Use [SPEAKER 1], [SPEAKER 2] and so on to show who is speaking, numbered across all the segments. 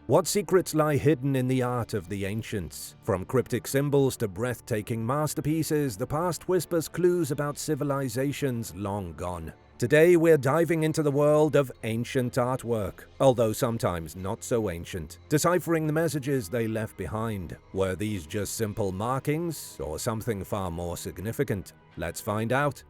[SPEAKER 1] What secrets lie hidden in the art of the ancients? From cryptic symbols to breathtaking masterpieces, the past whispers clues about civilizations long gone. Today we're diving into the world of ancient artwork, although sometimes not so ancient, deciphering the messages they left behind. Were these just simple markings, or something far more significant? Let's find out.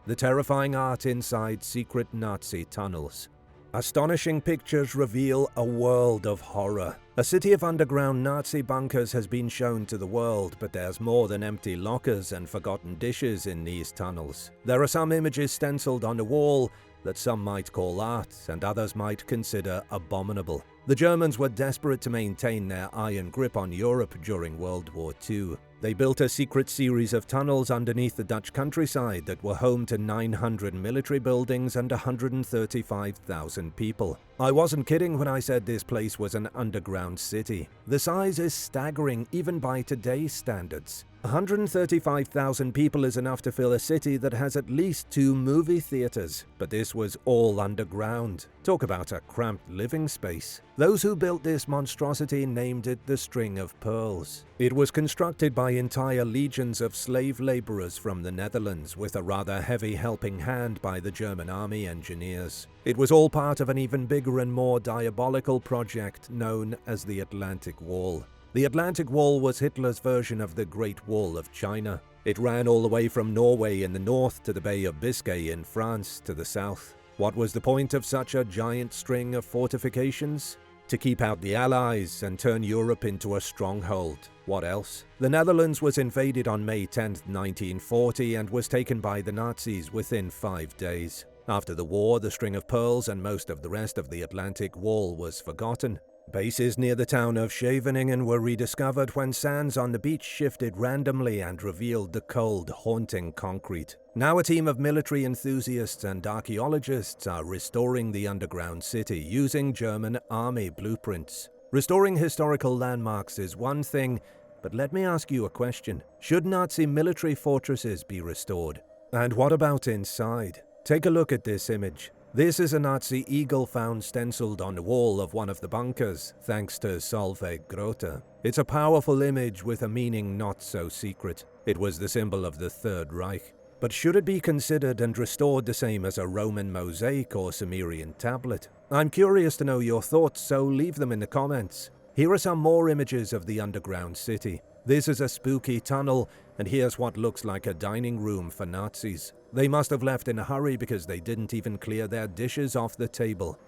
[SPEAKER 1] The terrifying art inside secret Nazi tunnels. Astonishing pictures reveal a world of horror. A city of underground Nazi bunkers has been shown to the world, but there's more than empty lockers and forgotten dishes in these tunnels. There are some images stenciled on the wall that some might call art and others might consider abominable. The Germans were desperate to maintain their iron grip on Europe during World War II. They built a secret series of tunnels underneath the Dutch countryside that were home to 900 military buildings and 135,000 people. I wasn't kidding when I said this place was an underground city. The size is staggering even by today's standards. 135,000 people is enough to fill a city that has at least 2 movie theaters, but this was all underground. Talk about a cramped living space. Those who built this monstrosity named it the String of Pearls. It was constructed by entire legions of slave laborers from the Netherlands, with a rather heavy helping hand by the German army engineers. It was all part of an even bigger and more diabolical project known as the Atlantic Wall. The Atlantic Wall was Hitler's version of the Great Wall of China. It ran all the way from Norway in the north to the Bay of Biscay in France to the south. What was the point of such a giant string of fortifications? To keep out the Allies and turn Europe into a stronghold. What else? The Netherlands was invaded on May 10, 1940 and was taken by the Nazis within 5 days. After the war, the String of Pearls and most of the rest of the Atlantic Wall was forgotten. Bases near the town of Scheveningen were rediscovered when sands on the beach shifted randomly and revealed the cold, haunting concrete. Now a team of military enthusiasts and archaeologists are restoring the underground city using German army blueprints. Restoring historical landmarks is one thing, but let me ask you a question. Should Nazi military fortresses be restored? And what about inside? Take a look at this image. This is a Nazi eagle found stenciled on the wall of one of the bunkers, thanks to Solveig Grote. It's a powerful image with a meaning not so secret. It was the symbol of the Third Reich. But should it be considered and restored the same as a Roman mosaic or Sumerian tablet? I'm curious to know your thoughts, so leave them in the comments. Here are some more images of the underground city. This is a spooky tunnel, and here's what looks like a dining room for Nazis. They must have left in a hurry because they didn't even clear their dishes off the table.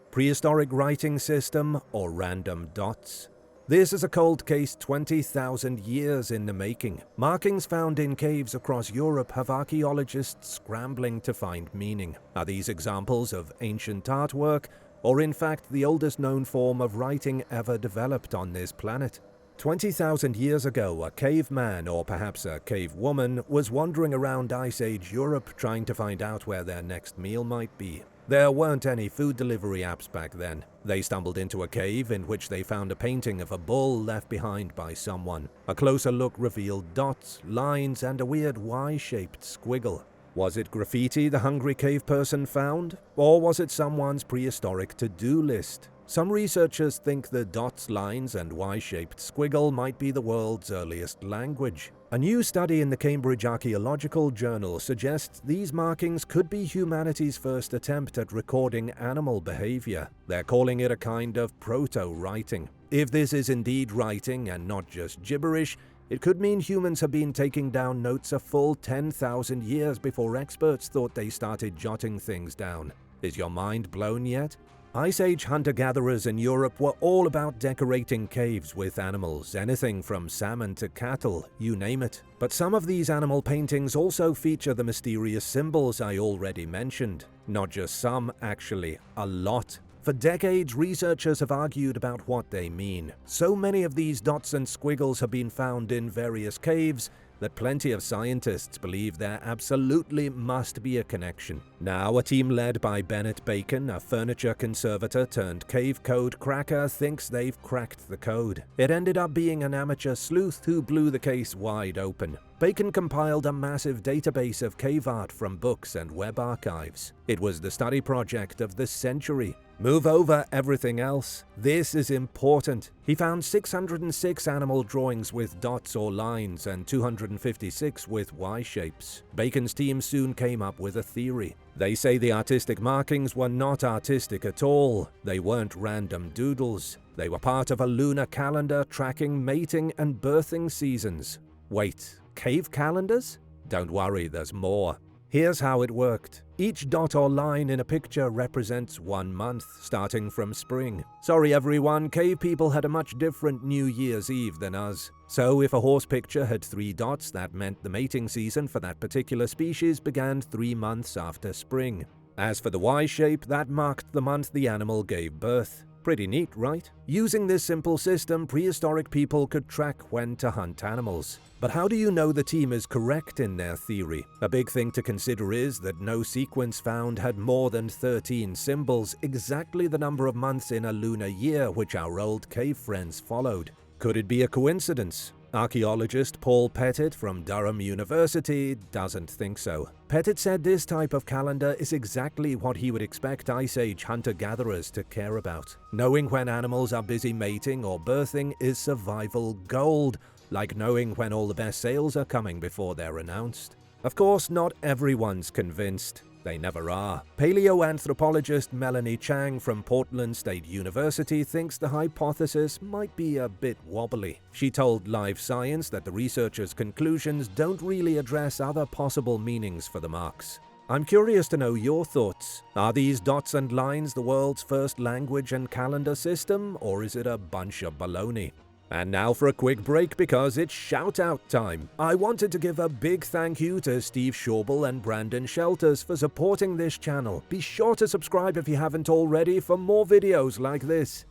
[SPEAKER 1] Prehistoric writing system or random dots? This is a cold case 20,000 years in the making. Markings found in caves across Europe have archaeologists scrambling to find meaning. Are these examples of ancient artwork, or in fact the oldest known form of writing ever developed on this planet? 20,000 years ago, a caveman, or perhaps a cave woman, was wandering around Ice Age Europe trying to find out where their next meal might be. There weren't any food delivery apps back then. They stumbled into a cave in which they found a painting of a bull left behind by someone. A closer look revealed dots, lines, and a weird Y-shaped squiggle. Was it graffiti the hungry cave person found? Or was it someone's prehistoric to-do list? Some researchers think the dots, lines, and Y-shaped squiggle might be the world's earliest language. A new study in the Cambridge Archaeological Journal suggests these markings could be humanity's first attempt at recording animal behavior. They're calling it a kind of proto-writing. If this is indeed writing and not just gibberish, it could mean humans have been taking down notes a full 10,000 years before experts thought they started jotting things down. Is your mind blown yet? Ice Age hunter-gatherers in Europe were all about decorating caves with animals, anything from salmon to cattle, you name it. But some of these animal paintings also feature the mysterious symbols I already mentioned. Not just some, actually, a lot. For decades, researchers have argued about what they mean. So many of these dots and squiggles have been found in various caves that plenty of scientists believe there absolutely must be a connection. Now, a team led by Bennett Bacon, a furniture conservator turned cave code cracker, thinks they've cracked the code. It ended up being an amateur sleuth who blew the case wide open. Bacon compiled a massive database of cave art from books and web archives. It was the study project of the century. Move over everything else. This is important. He found 606 animal drawings with dots or lines and 256 with Y-shapes. Bacon's team soon came up with a theory. They say the artistic markings were not artistic at all. They weren't random doodles. They were part of a lunar calendar tracking mating and birthing seasons. Wait, cave calendars? Don't worry, there's more. Here's how it worked. Each dot or line in a picture represents 1 month, starting from spring. Sorry everyone, cave people had a much different New Year's Eve than us. So if a horse picture had 3 dots, that meant the mating season for that particular species began 3 months after spring. As for the Y shape, that marked the month the animal gave birth. Pretty neat, right? Using this simple system, prehistoric people could track when to hunt animals. But how do you know the team is correct in their theory? A big thing to consider is that no sequence found had more than 13 symbols, exactly the number of months in a lunar year which our old cave friends followed. Could it be a coincidence? Archaeologist Paul Pettit from Durham University doesn't think so. Pettit said this type of calendar is exactly what he would expect Ice Age hunter-gatherers to care about. Knowing when animals are busy mating or birthing is survival gold, like knowing when all the best sales are coming before they're announced. Of course, not everyone's convinced. They never are. Paleoanthropologist Melanie Chang from Portland State University thinks the hypothesis might be a bit wobbly. She told Live Science that the researchers' conclusions don't really address other possible meanings for the marks. I'm curious to know your thoughts. Are these dots and lines the world's first language and calendar system, or is it a bunch of baloney? And now for a quick break because it's shout-out time. I wanted to give a big thank you to Steve Schauble and Brandon Shelters for supporting this channel. Be sure to subscribe if you haven't already for more videos like this.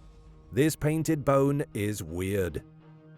[SPEAKER 1] This painted bone is weird.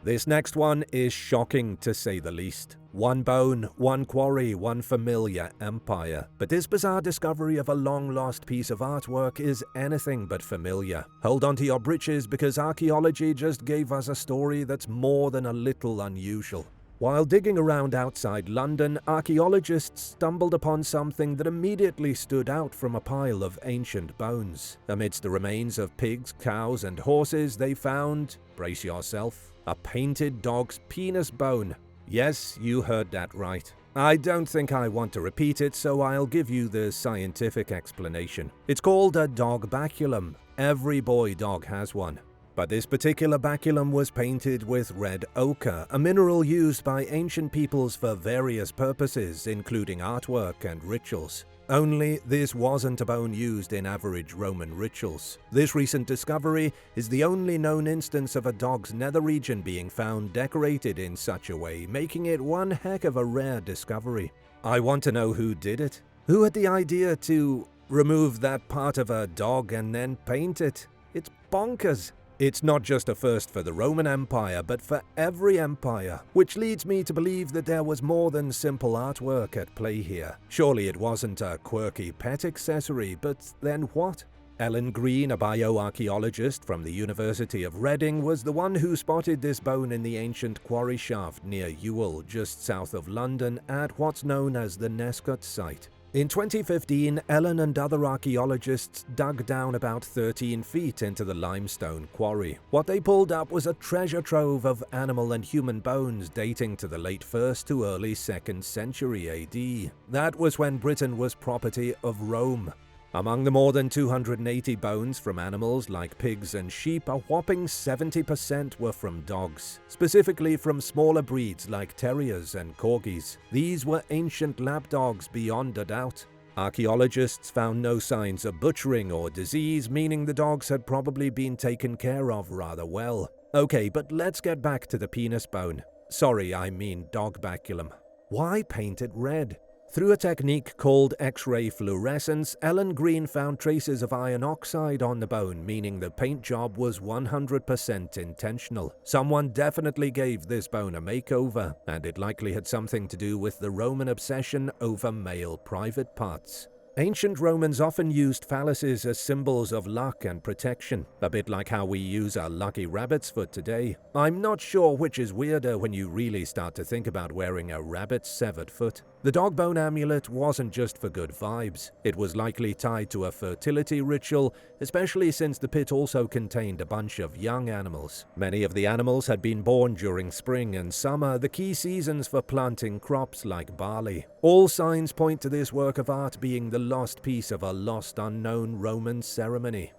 [SPEAKER 1] This next one is shocking to say the least. 1 bone, 1 quarry, 1 familiar empire. But this bizarre discovery of a long-lost piece of artwork is anything but familiar. Hold on to your britches because archaeology just gave us a story that's more than a little unusual. While digging around outside London, archaeologists stumbled upon something that immediately stood out from a pile of ancient bones. Amidst the remains of pigs, cows, and horses, they found, brace yourself, a painted dog's penis bone. Yes, you heard that right. I don't think I want to repeat it, so I'll give you the scientific explanation. It's called a dog baculum. Every boy dog has one. But this particular baculum was painted with red ochre, a mineral used by ancient peoples for various purposes, including artwork and rituals. Only this wasn't a bone used in average Roman rituals. This recent discovery is the only known instance of a dog's nether region being found decorated in such a way, making it one heck of a rare discovery. I want to know who did it. Who had the idea to remove that part of a dog and then paint it? It's bonkers. It's not just a first for the Roman Empire, but for every empire, which leads me to believe that there was more than simple artwork at play here. Surely it wasn't a quirky pet accessory, but then what? Ellen Green, a bioarchaeologist from the University of Reading, was the one who spotted this bone in the ancient quarry shaft near Ewell, just south of London, at what's known as the Nescott site. In 2015, Ellen and other archaeologists dug down about 13 feet into the limestone quarry. What they pulled up was a treasure trove of animal and human bones dating to the late 1st to early 2nd century AD. That was when Britain was property of Rome. Among the more than 280 bones from animals like pigs and sheep, a whopping 70% were from dogs, specifically from smaller breeds like terriers and corgis. These were ancient lapdogs beyond a doubt. Archaeologists found no signs of butchering or disease, meaning the dogs had probably been taken care of rather well. Okay, but let's get back to the penis bone. Sorry, I mean dog baculum. Why paint it red? Through a technique called X-ray fluorescence, Ellen Green found traces of iron oxide on the bone, meaning the paint job was 100% intentional. Someone definitely gave this bone a makeover, and it likely had something to do with the Roman obsession over male private parts. Ancient Romans often used phalluses as symbols of luck and protection, a bit like how we use our lucky rabbit's foot today. I'm not sure which is weirder when you really start to think about wearing a rabbit's severed foot. The dog bone amulet wasn't just for good vibes. It was likely tied to a fertility ritual, especially since the pit also contained a bunch of young animals. Many of the animals had been born during spring and summer, the key seasons for planting crops like barley. All signs point to this work of art being the lost piece of a lost unknown Roman ceremony.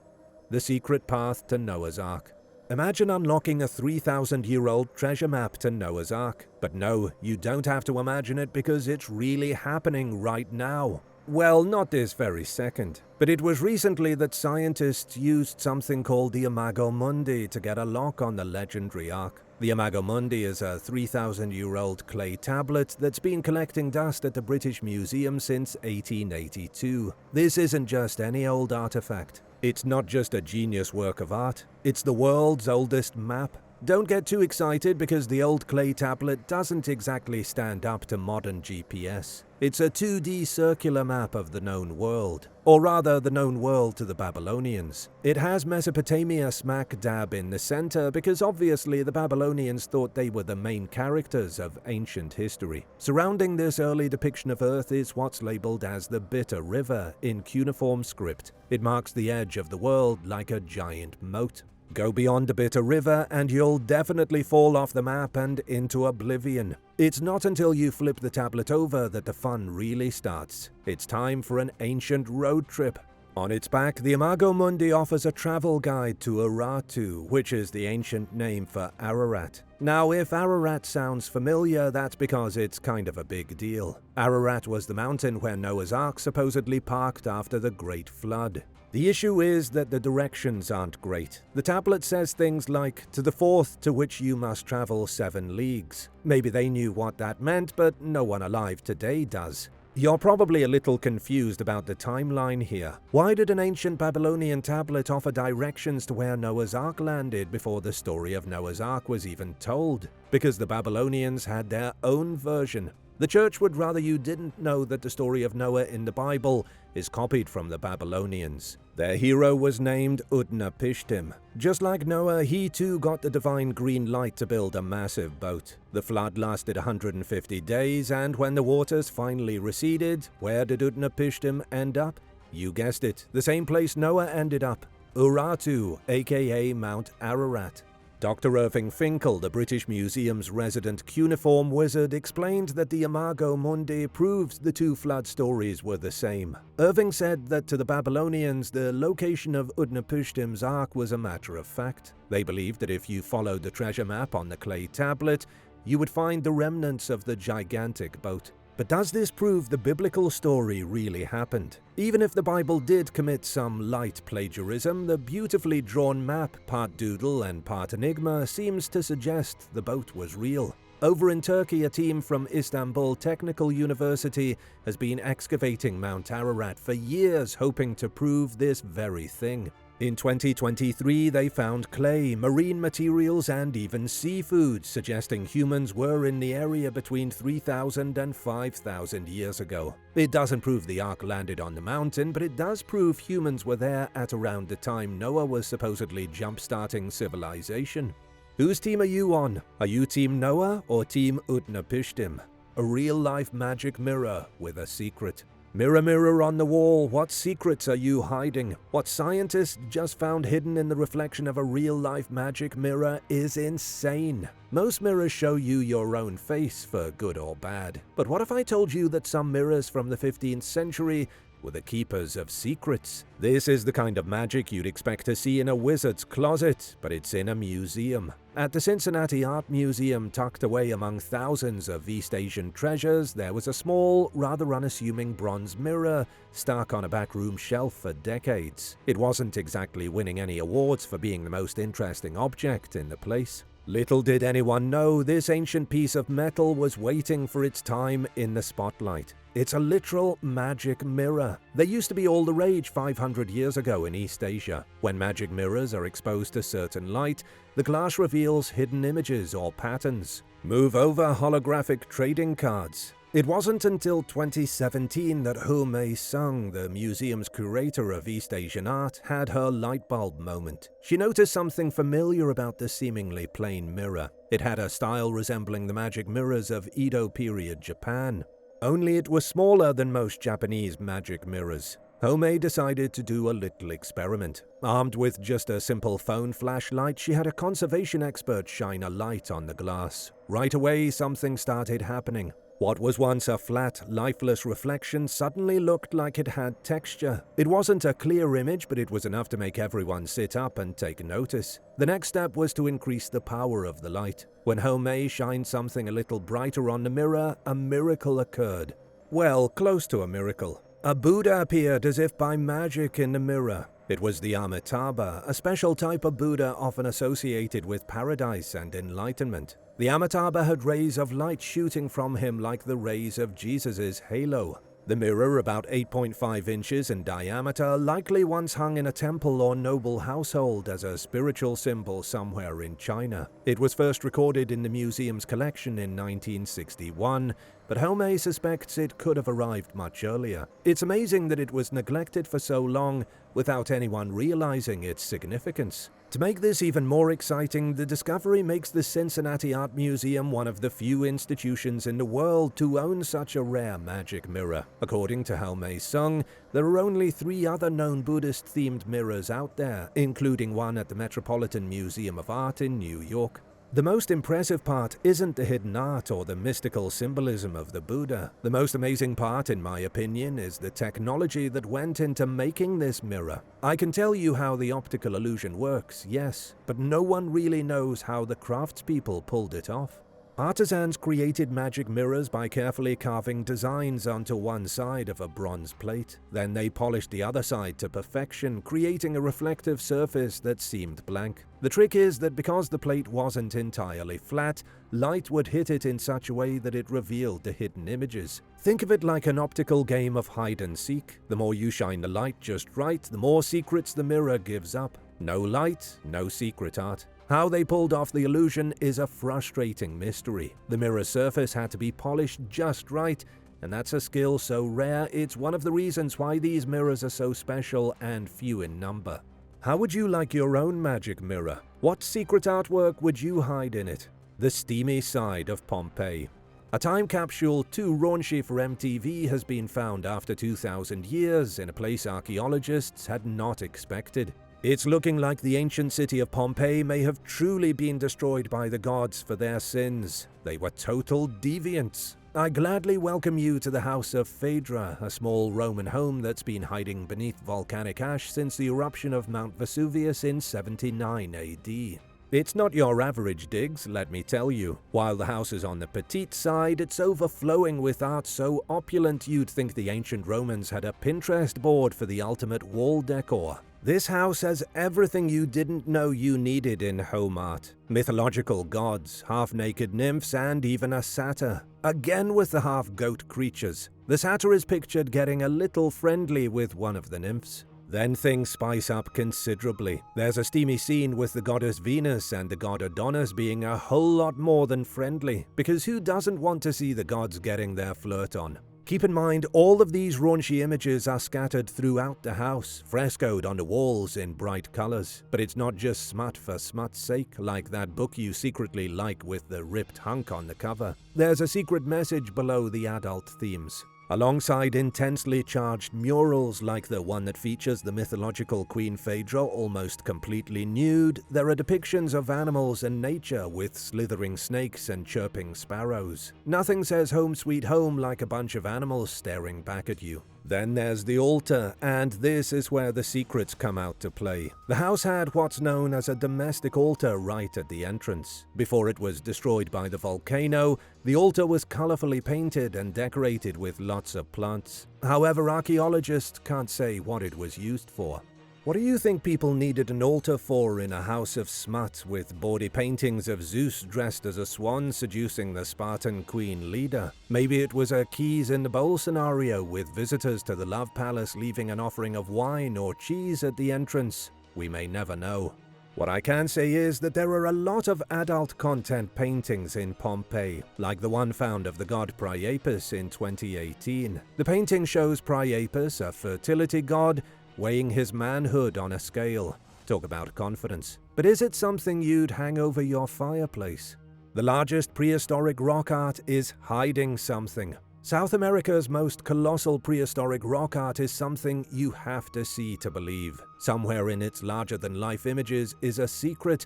[SPEAKER 1] The secret path to Noah's Ark. Imagine unlocking a 3,000-year-old treasure map to Noah's Ark. But no, you don't have to imagine it because it's really happening right now. Well, not this very second. But it was recently that scientists used something called the Imago Mundi to get a lock on the legendary Ark. The Imago Mundi is a 3,000-year-old clay tablet that's been collecting dust at the British Museum since 1882. This isn't just any old artifact. It's not just a genius work of art, it's the world's oldest map. Don't get too excited because the old clay tablet doesn't exactly stand up to modern GPS. It's a 2D circular map of the known world, or rather the known world to the Babylonians. It has Mesopotamia smack dab in the center because obviously the Babylonians thought they were the main characters of ancient history. Surrounding this early depiction of Earth is what's labeled as the Bitter River in cuneiform script. It marks the edge of the world like a giant moat. Go beyond the Bitter River and you'll definitely fall off the map and into oblivion. It's not until you flip the tablet over that the fun really starts. It's time for an ancient road trip. On its back, the Imago Mundi offers a travel guide to Urartu, which is the ancient name for Ararat. Now, if Ararat sounds familiar, that's because it's kind of a big deal. Ararat was the mountain where Noah's Ark supposedly parked after the Great Flood. The issue is that the directions aren't great. The tablet says things like, to the fourth to which you must travel 7 leagues. Maybe they knew what that meant, but no one alive today does. You're probably a little confused about the timeline here. Why did an ancient Babylonian tablet offer directions to where Noah's Ark landed before the story of Noah's Ark was even told? Because the Babylonians had their own version. The church would rather you didn't know that the story of Noah in the Bible is copied from the Babylonians. Their hero was named Utnapishtim. Just like Noah, he too got the divine green light to build a massive boat. The flood lasted 150 days, and when the waters finally receded, where did Utnapishtim end up? You guessed it, the same place Noah ended up, Urartu, aka Mount Ararat. Dr. Irving Finkel, the British Museum's resident cuneiform wizard, explained that the Imago Mundi proves the two flood stories were the same. Irving said that to the Babylonians, the location of Utnapishtim's Ark was a matter of fact. They believed that if you followed the treasure map on the clay tablet, you would find the remnants of the gigantic boat. But does this prove the biblical story really happened? Even if the Bible did commit some light plagiarism, the beautifully drawn map, part doodle and part enigma, seems to suggest the boat was real. Over in Turkey, a team from Istanbul Technical University has been excavating Mount Ararat for years, hoping to prove this very thing. In 2023, they found clay, marine materials, and even seafood, suggesting humans were in the area between 3,000 and 5,000 years ago. It doesn't prove the Ark landed on the mountain, but it does prove humans were there at around the time Noah was supposedly jump-starting civilization. Whose team are you on? Are you Team Noah or Team Utnapishtim? A real-life magic mirror with a secret. Mirror, mirror on the wall, what secrets are you hiding? What scientists just found hidden in the reflection of a real-life magic mirror is insane. Most mirrors show you your own face, for good or bad. But what if I told you that some mirrors from the 15th century were the keepers of secrets? This is the kind of magic you'd expect to see in a wizard's closet, but it's in a museum. At the Cincinnati Art Museum, tucked away among thousands of East Asian treasures, there was a small, rather unassuming bronze mirror stuck on a backroom shelf for decades. It wasn't exactly winning any awards for being the most interesting object in the place. Little did anyone know, this ancient piece of metal was waiting for its time in the spotlight. It's a literal magic mirror. They used to be all the rage 500 years ago in East Asia. When magic mirrors are exposed to certain light, the glass reveals hidden images or patterns. Move over holographic trading cards. It wasn't until 2017 that Ho Sung, the museum's curator of East Asian art, had her light bulb moment. She noticed something familiar about the seemingly plain mirror. It had a style resembling the magic mirrors of Edo period Japan. Only it was smaller than most Japanese magic mirrors. Homei decided to do a little experiment. Armed with just a simple phone flashlight, she had a conservation expert shine a light on the glass. Right away, something started happening. What was once a flat, lifeless reflection suddenly looked like it had texture. It wasn't a clear image, but it was enough to make everyone sit up and take notice. The next step was to increase the power of the light. When Homei shined something a little brighter on the mirror, a miracle occurred. Well, close to a miracle. A Buddha appeared as if by magic in the mirror. It was the Amitabha, a special type of Buddha often associated with paradise and enlightenment. The Amitabha had rays of light shooting from him like the rays of Jesus's halo. The mirror, about 8.5 inches in diameter, likely once hung in a temple or noble household as a spiritual symbol somewhere in China. It was first recorded in the museum's collection in 1961, but Homei suspects it could have arrived much earlier. It's amazing that it was neglected for so long without anyone realizing its significance. To make this even more exciting, the discovery makes the Cincinnati Art Museum one of the few institutions in the world to own such a rare magic mirror. According to Ho Sung, there are only 3 other known Buddhist-themed mirrors out there, including one at the Metropolitan Museum of Art in New York. The most impressive part isn't the hidden art or the mystical symbolism of the Buddha. The most amazing part, in my opinion, is the technology that went into making this mirror. I can tell you how the optical illusion works, yes, but no one really knows how the craftspeople pulled it off. Artisans created magic mirrors by carefully carving designs onto one side of a bronze plate. Then they polished the other side to perfection, creating a reflective surface that seemed blank. The trick is that because the plate wasn't entirely flat, light would hit it in such a way that it revealed the hidden images. Think of it like an optical game of hide and seek. The more you shine the light just right, the more secrets the mirror gives up. No light, no secret art. How they pulled off the illusion is a frustrating mystery. The mirror's surface had to be polished just right, and that's a skill so rare it's one of the reasons why these mirrors are so special and few in number. How would you like your own magic mirror? What secret artwork would you hide in it? The steamy side of Pompeii. A time capsule too raunchy for MTV has been found after 2,000 years in a place archaeologists had not expected. It's looking like the ancient city of Pompeii may have truly been destroyed by the gods for their sins. They were total deviants. I gladly welcome you to the House of Phaedra, a small Roman home that's been hiding beneath volcanic ash since the eruption of Mount Vesuvius in 79 AD. It's not your average digs, let me tell you. While the house is on the petite side, it's overflowing with art so opulent you'd think the ancient Romans had a Pinterest board for the ultimate wall decor. This house has everything you didn't know you needed in home art. Mythological gods, half-naked nymphs, and even a satyr. Again with the half-goat creatures. The satyr is pictured getting a little friendly with one of the nymphs. Then things spice up considerably. There's a steamy scene with the goddess Venus and the god Adonis being a whole lot more than friendly, because who doesn't want to see the gods getting their flirt on? Keep in mind, all of these raunchy images are scattered throughout the house, frescoed on the walls in bright colors. But it's not just smut for smut's sake, like that book you secretly like with the ripped hunk on the cover. There's a secret message below the adult themes. Alongside intensely charged murals like the one that features the mythological Queen Phaedra almost completely nude, there are depictions of animals and nature with slithering snakes and chirping sparrows. Nothing says home sweet home like a bunch of animals staring back at you. Then there's the altar, and this is where the secrets come out to play. The house had what's known as a domestic altar right at the entrance. Before it was destroyed by the volcano, the altar was colorfully painted and decorated with lots of plants. However, archaeologists can't say what it was used for. What do you think people needed an altar for in a house of smut with bawdy paintings of Zeus dressed as a swan seducing the Spartan queen leader? Maybe it was a keys in the bowl scenario with visitors to the love palace leaving an offering of wine or cheese at the entrance. We may never know. What I can say is that there are a lot of adult content paintings in Pompeii, like the one found of the god Priapus in 2018. The painting shows Priapus, a fertility god, weighing his manhood on a scale. Talk about confidence. But is it something you'd hang over your fireplace? The largest prehistoric rock art is hiding something. South America's most colossal prehistoric rock art is something you have to see to believe. Somewhere in its larger-than-life images is a secret.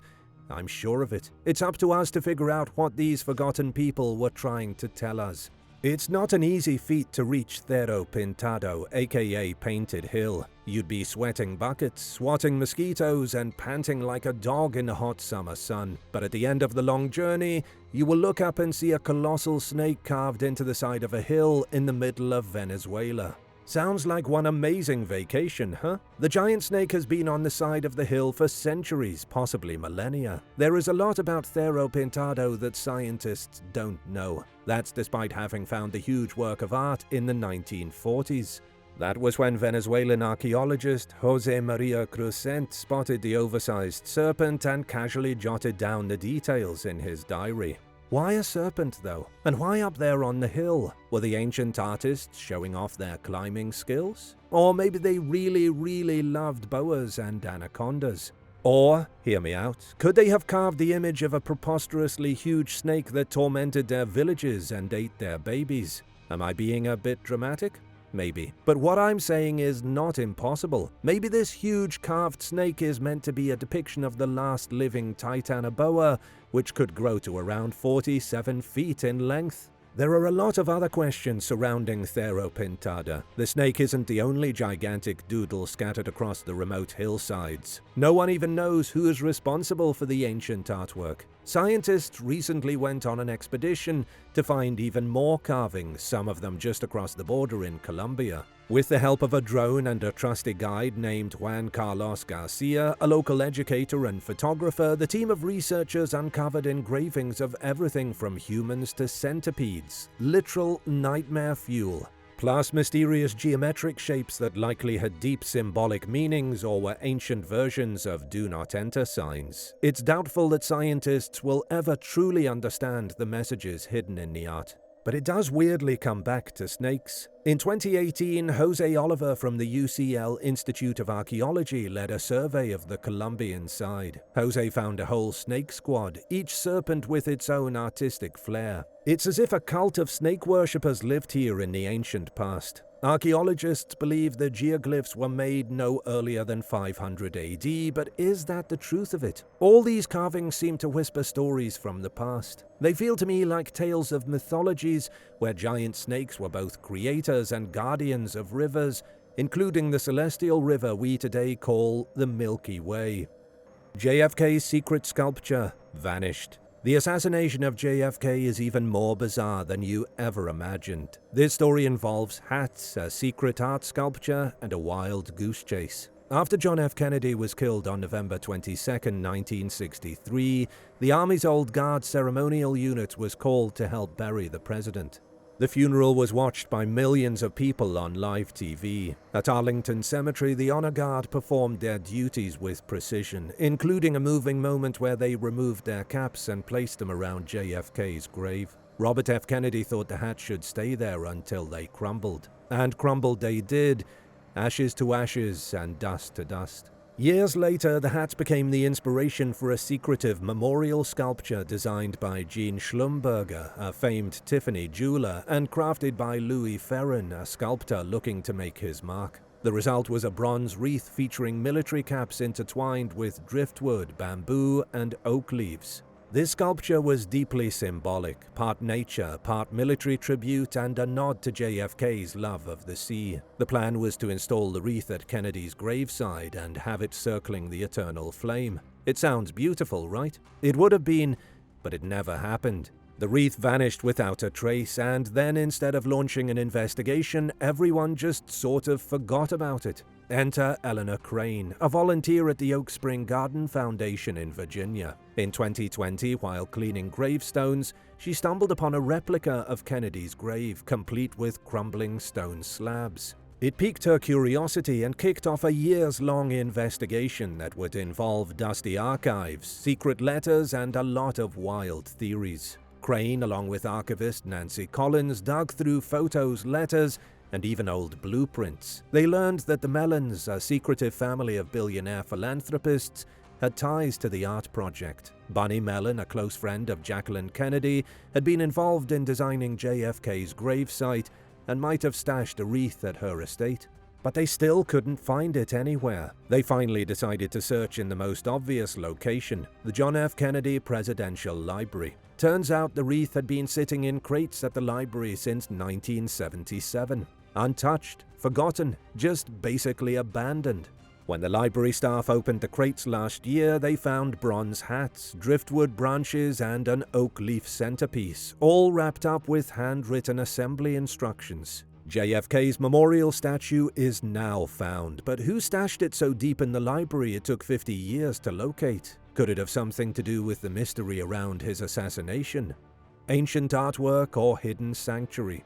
[SPEAKER 1] I'm sure of it. It's up to us to figure out what these forgotten people were trying to tell us. It's not an easy feat to reach Cerro Pintado, aka Painted Hill. You'd be sweating buckets, swatting mosquitoes, and panting like a dog in the hot summer sun. But at the end of the long journey, you will look up and see a colossal snake carved into the side of a hill in the middle of Venezuela. Sounds like one amazing vacation, huh? The giant snake has been on the side of the hill for centuries, possibly millennia. There is a lot about Cerro Pintado that scientists don't know. That's despite having found the huge work of art in the 1940s. That was when Venezuelan archaeologist José María Crucent spotted the oversized serpent and casually jotted down the details in his diary. Why a serpent, though? And why up there on the hill? Were the ancient artists showing off their climbing skills? Or maybe they really loved boas and anacondas? Or, hear me out, could they have carved the image of a preposterously huge snake that tormented their villages and ate their babies? Am I being a bit dramatic? Maybe. But what I'm saying is not impossible. Maybe this huge carved snake is meant to be a depiction of the last living Titanoboa, which could grow to around 47 feet in length. There are a lot of other questions surrounding Cerro Pintado. The snake isn't the only gigantic doodle scattered across the remote hillsides. No one even knows who is responsible for the ancient artwork. Scientists recently went on an expedition to find even more carvings, some of them just across the border in Colombia. With the help of a drone and a trusty guide named Juan Carlos Garcia, a local educator and photographer, the team of researchers uncovered engravings of everything from humans to centipedes, literal nightmare fuel. Plus mysterious geometric shapes that likely had deep symbolic meanings or were ancient versions of do not enter signs. It's doubtful that scientists will ever truly understand the messages hidden in the art. But it does weirdly come back to snakes. In 2018, Jose Oliver from the UCL Institute of Archaeology led a survey of the Colombian side. Jose found a whole snake squad, each serpent with its own artistic flair. It's as if a cult of snake worshippers lived here in the ancient past. Archaeologists believe the geoglyphs were made no earlier than 500 AD, but is that the truth of it? All these carvings seem to whisper stories from the past. They feel to me like tales of mythologies where giant snakes were both creators and guardians of rivers, including the celestial river we today call the Milky Way. JFK's secret sculpture vanished. The assassination of JFK is even more bizarre than you ever imagined. This story involves hats, a secret art sculpture, and a wild goose chase. After John F. Kennedy was killed on November 22, 1963, the Army's Old Guard ceremonial unit was called to help bury the president. The funeral was watched by millions of people on live TV. At Arlington Cemetery, the honor guard performed their duties with precision, including a moving moment where they removed their caps and placed them around JFK's grave. Robert F. Kennedy thought the hat should stay there until they crumbled. And crumbled they did, ashes to ashes and dust to dust. Years later, the hat became the inspiration for a secretive memorial sculpture designed by Jean Schlumberger, a famed Tiffany jeweler, and crafted by Louis Ferron, a sculptor looking to make his mark. The result was a bronze wreath featuring military caps intertwined with driftwood, bamboo, and oak leaves. This sculpture was deeply symbolic, part nature, part military tribute, and a nod to JFK's love of the sea. The plan was to install the wreath at Kennedy's graveside and have it circling the eternal flame. It sounds beautiful, right? It would have been, but it never happened. The wreath vanished without a trace, and then instead of launching an investigation, everyone just sort of forgot about it. Enter Eleanor Crane, a volunteer at the Oak Spring Garden Foundation in Virginia. In 2020, while cleaning gravestones, she stumbled upon a replica of Kennedy's grave, complete with crumbling stone slabs. It piqued her curiosity and kicked off a years-long investigation that would involve dusty archives, secret letters, and a lot of wild theories. Crane, along with archivist Nancy Collins, dug through photos, letters, and even old blueprints. They learned that the Mellons, a secretive family of billionaire philanthropists, had ties to the art project. Bunny Mellon, a close friend of Jacqueline Kennedy, had been involved in designing JFK's gravesite and might have stashed a wreath at her estate. But they still couldn't find it anywhere. They finally decided to search in the most obvious location, the John F. Kennedy Presidential Library. Turns out the wreath had been sitting in crates at the library since 1977. Untouched, forgotten, just basically abandoned. When the library staff opened the crates last year, they found bronze hats, driftwood branches, and an oak leaf centerpiece, all wrapped up with handwritten assembly instructions. JFK's memorial statue is now found, but who stashed it so deep in the library it took 50 years to locate? Could it have something to do with the mystery around his assassination? Ancient artwork or hidden sanctuary?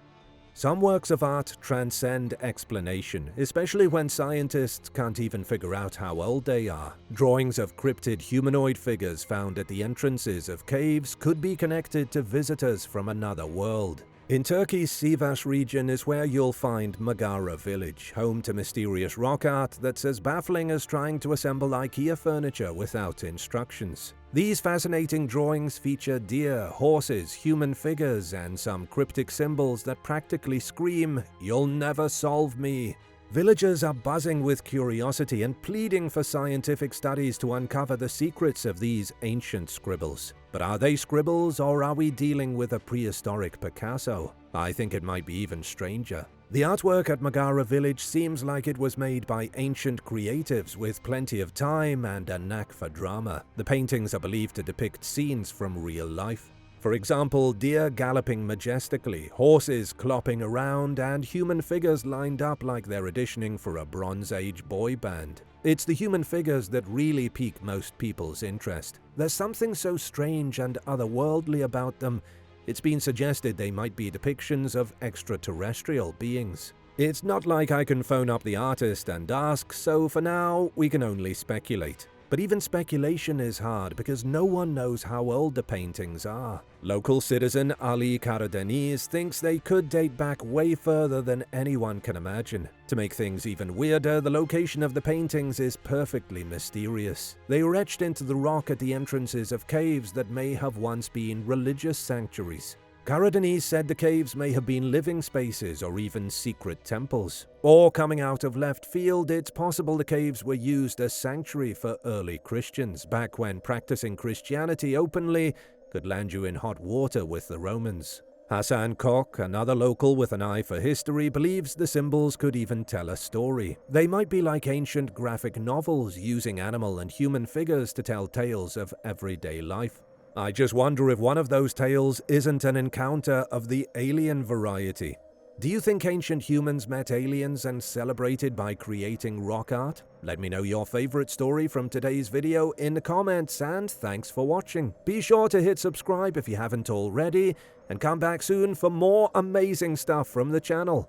[SPEAKER 1] Some works of art transcend explanation, especially when scientists can't even figure out how old they are. Drawings of cryptid humanoid figures found at the entrances of caves could be connected to visitors from another world. In Turkey's Sivas region is where you'll find Megara Village, home to mysterious rock art that's as baffling as trying to assemble IKEA furniture without instructions. These fascinating drawings feature deer, horses, human figures, and some cryptic symbols that practically scream, "You'll never solve me." Villagers are buzzing with curiosity and pleading for scientific studies to uncover the secrets of these ancient scribbles. But are they scribbles, or are we dealing with a prehistoric Picasso? I think it might be even stranger. The artwork at Megara Village seems like it was made by ancient creatives with plenty of time and a knack for drama. The paintings are believed to depict scenes from real life. For example, deer galloping majestically, horses clopping around, and human figures lined up like they're auditioning for a Bronze Age boy band. It's the human figures that really pique most people's interest. There's something so strange and otherworldly about them. It's been suggested they might be depictions of extraterrestrial beings. It's not like I can phone up the artist and ask, so for now, we can only speculate. But even speculation is hard because no one knows how old the paintings are. Local citizen Ali Karadeniz thinks they could date back way further than anyone can imagine. To make things even weirder, the location of the paintings is perfectly mysterious. They were etched into the rock at the entrances of caves that may have once been religious sanctuaries. Karadeniz said the caves may have been living spaces or even secret temples. Or coming out of left field, it's possible the caves were used as sanctuary for early Christians, back when practicing Christianity openly could land you in hot water with the Romans. Hassan Koch, another local with an eye for history, believes the symbols could even tell a story. They might be like ancient graphic novels using animal and human figures to tell tales of everyday life. I just wonder if one of those tales isn't an encounter of the alien variety. Do you think ancient humans met aliens and celebrated by creating rock art? Let me know your favorite story from today's video in the comments, and thanks for watching. Be sure to hit subscribe if you haven't already, and come back soon for more amazing stuff from the channel.